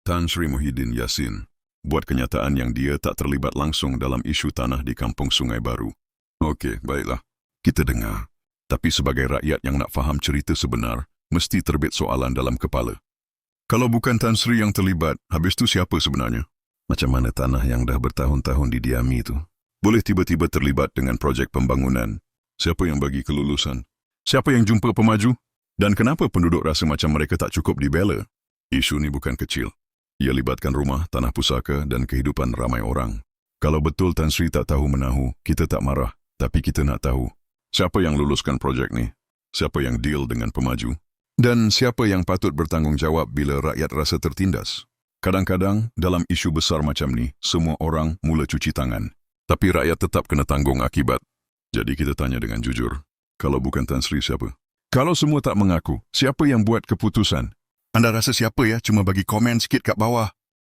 Tan Sri Muhyiddin Yassin buat kenyataan yang dia tak terlibat langsung dalam isu tanah di Kampung Sungai Baru. Okey, baiklah. Kita dengar. Tapi sebagai rakyat yang nak faham cerita sebenar, mesti terbit soalan dalam kepala. Kalau bukan Tan Sri yang terlibat, habis tu siapa sebenarnya? Macam mana tanah yang dah bertahun-tahun didiami tu boleh tiba-tiba terlibat dengan projek pembangunan? Siapa yang bagi kelulusan? Siapa yang jumpa pemaju? Dan kenapa penduduk rasa macam mereka tak cukup dibela? Isu ni bukan kecil. Ia libatkan rumah, tanah pusaka dan kehidupan ramai orang. Kalau betul Tan Sri tak tahu menahu, kita tak marah. Tapi kita nak tahu, siapa yang luluskan projek ni? Siapa yang deal dengan pemaju? Dan siapa yang patut bertanggungjawab bila rakyat rasa tertindas? Kadang-kadang, dalam isu besar macam ni, semua orang mula cuci tangan. Tapi rakyat tetap kena tanggung akibat. Jadi kita tanya dengan jujur, kalau bukan Tan Sri siapa? Kalau semua tak mengaku, siapa yang buat keputusan? Anda rasa siapa ya? Cuma bagi komen sikit kat bawah.